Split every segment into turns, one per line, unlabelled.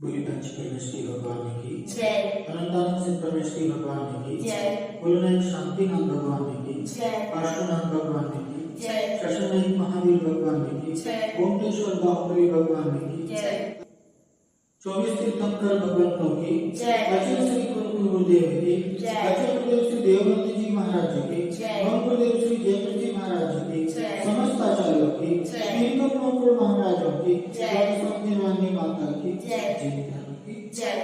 पंच परमेश्वरी भगवान की
जय।
अनंतानंद से परमेश्वरी भगवान की
जय।
गुरुनायक शांतिनाथ भगवान की
जय।
पार्श्वनाथ भगवान की
जय।
शशनायक महावीर भगवान की
जय।
ओमकेश्वर बाहुबली भगवान की
जय।
24 तीर्थंकर भगवंतों की
जय।
अचल श्री गुरुदेव की
जय।
अचल गुरुदेव श्री देवमती जी महाराज जी की
जय।
ओम गुरुदेव श्री जयपुर जी महाराज जी की
जय।
समस्त आचार्यों की
जय।
श्री नौकुर महाराजों की
जय।
स्वामी माता की
जय।
की
जय।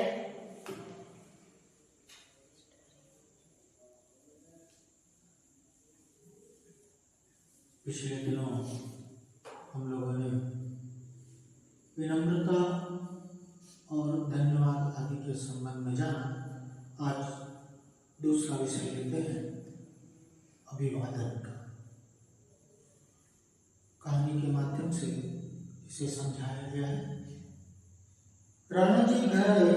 पिछले दिनों हम लोगों ने विनम्रता और धन्यवाद आदि के संबंध में जाना। आज दूसरा विषय लेते हैं अभिवादन का। कहानी के माध्यम से इसे समझाया गया है। राणा जी घर आए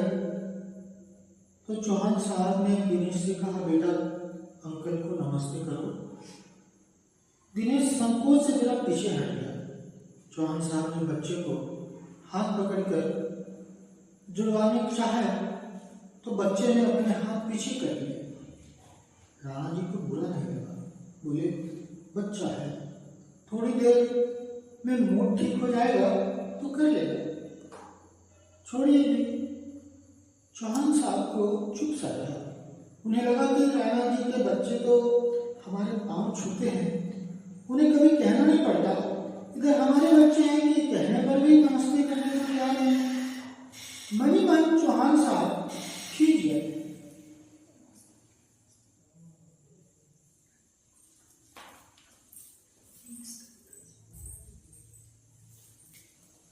तो चौहान साहब ने दिनेश से कहा, बेटा अंकल को नमस्ते करो। दिनेश संकोच से जरा पीछे हट गया। चौहान साहब ने बच्चे को हाथ पकड़कर जुड़वाने चाहे तो बच्चे ने अपने हाथ पीछे कर लिए। राणा जी को बुरा नहीं लगा, बोले बच्चा है, थोड़ी देर में मूड ठीक हो जाएगा तो कर लेगा, छोड़िए भी। चौहान साहब को चुप सा रहा। उन्हें लगा कि राणा जी के बच्चे तो हमारे पांव छूते हैं, उन्हें कभी कहना नहीं पड़ता। इधर हमारे बच्चे हैं कि कहने पर भी नमस्ते करने को तैयार हैं। मनी मन चौहान साहब खींच गए।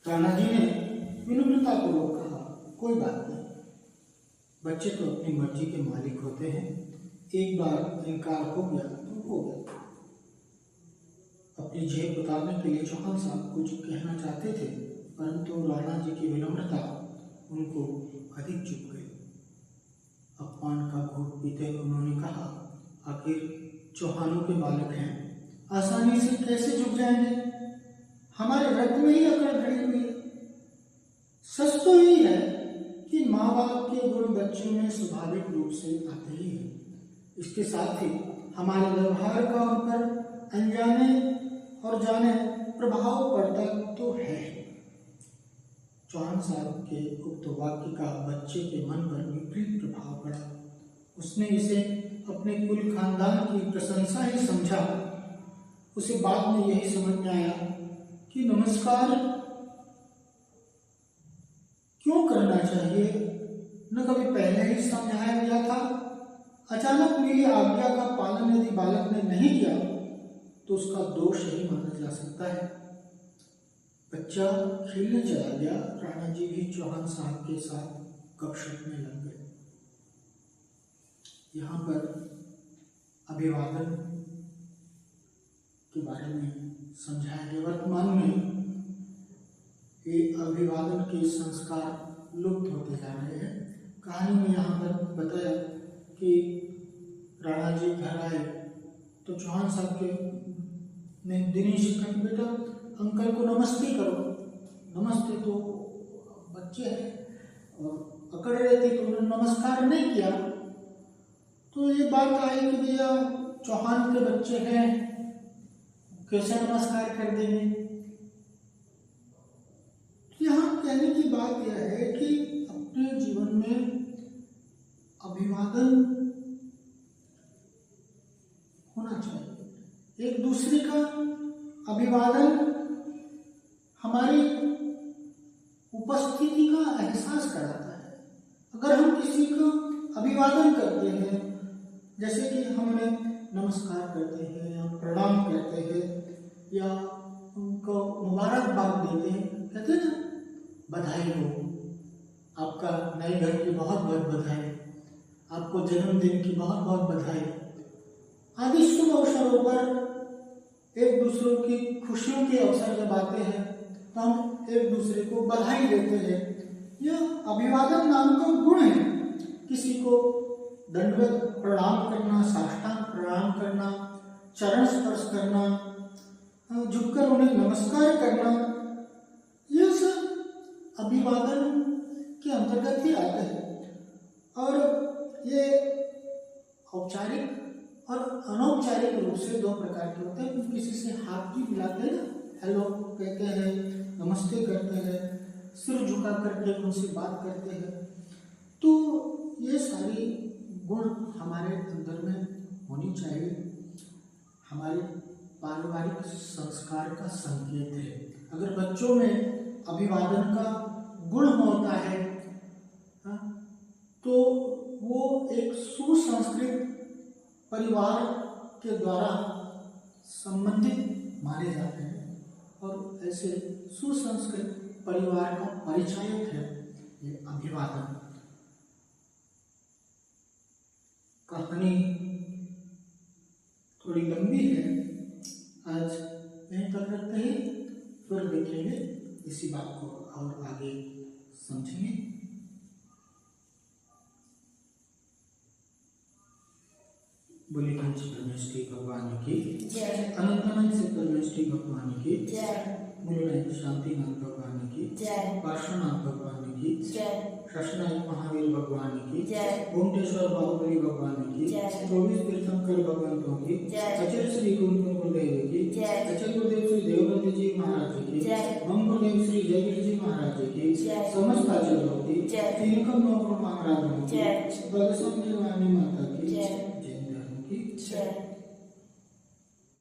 राणा जी ने विनम्रतापूर्वक कहा, कोई बात नहीं, बच्चे तो अपनी मर्जी के मालिक होते हैं, एक बार इनकार हो गया तो हो गया। अपनी जेब उतारने के लिए चौहान साहब कुछ कहना चाहते थे, परंतु राणा जी की विनम्रता उनको अधिक चुप गई। अपमान का घूंट पीते हुए उन्होंने कहा, आखिर चौहानों के बालक हैं, आसानी से कैसे झुक जाएंगे? हमारे रक्त में ही अकड़ भरी हुई है। सच तो यही है कि माँ बाप के गुण बच्चों में स्वाभाविक रूप से आते ही है। इसके साथ ही हमारे व्यवहार का उन पर अनजाने और जाने प्रभाव पड़ता तो है। चौहान साहब के उक्त वाक्य का बच्चे के मन पर विपरीत प्रभाव पड़ा। उसने इसे अपने कुल खानदान की प्रशंसा ही समझा। उसे बाद में यही समझ में आया कि नमस्कार क्यों करना चाहिए, न कभी पहले ही समझाया गया था। अचानक मिली आज्ञा का पालन यदि बालक ने नहीं किया तो उसका दोष ही माना जा सकता है। बच्चा खेलने चला गया। राणा जी भी चौहान साहब के साथ गपशप में लग गए। यहाँ पर अभिवादन के बारे में समझाया गया। वर्तमान में ये अभिवादन के संस्कार लुप्त होते जा रहे हैं। कहानी में यहाँ पर बताया कि राणा जी घर आए तो चौहान साहब के ने दिनेश का, बेटा अंकल को नमस्ते करो। नमस्ते तो बच्चे हैं और अकड़ रहे थे तो उन्होंने नमस्कार नहीं किया। तो ये बात आई कि भैया चौहान के बच्चे हैं, कैसे नमस्कार कर देंगे। यहाँ कहने की बात यह है कि अपने जीवन में अभिवादन होना चाहिए। एक दूसरे का अभिवादन हमारी उपस्थिति का एहसास कराता है। अगर हम किसी को अभिवादन करते हैं, जैसे कि हमें नमस्कार करते हैं या प्रणाम करते हैं या उनको मुबारकबाद देते हैं, कहते हैं ना बधाई हो, आपका नए घर की बहुत बहुत बधाई, आपको जन्मदिन की बहुत बहुत बधाई आदि शुभ अवसरों पर एक दूसरों की खुशियों के अवसर जब आते हैं तो हम एक दूसरे को बधाई देते हैं। यह अभिवादन नाम का गुण है। किसी को दंडवत प्रणाम करना, साष्टांग प्रणाम करना, चरण स्पर्श करना, झुककर उन्हें नमस्कार करना, यह सब अभिवादन के अंतर्गत ही आते हैं और ये औपचारिक और अनौपचारिक रूप से दो प्रकार के होते हैं। किसी से हाथ भी मिलाते हैं, हेलो कहते हैं, नमस्ते करते हैं, सिर झुका करके उनसे बात करते हैं। तो ये सारी गुण हमारे अंदर में होनी चाहिए, हमारे पारिवारिक संस्कार का संकेत है। अगर बच्चों में अभिवादन का गुण होता है तो वो एक सुसंस्कृत परिवार के द्वारा संबंधित माने जाते हैं और ऐसे सुसंस्कृत परिवार का परिचायक है ये अभिवादन। कहानी थोड़ी लंबी है, आज यहीं तक रखते हैं, फिर देखेंगे इसी बात को और आगे समझेंगे। बोली कंच परमेश्वरी भगवान की जय, अनंतानंद से परमेश्वरी भगवान की जय, मूलनायक शांतिनाथ भगवान की जय, पार्श्वनाथ भगवान की जय, शशनायक महावीर भगवान की जय, ओमटेश्वर बाहुबली भगवान की जय, 24 तीर्थंकर भगवंतों की जय, आचार्य श्री गुरुकुल गुरुदेव की जय, आचार्य गुरुदेव श्री देवव्रत जी महाराज की जय, ओम गुरुदेव श्री जयवीर जी महाराज की जय, समस्त आचार्यों की जय, तीनकम नौ महाराजों की जय, बलसम निर्वाणी माता की जय, जय।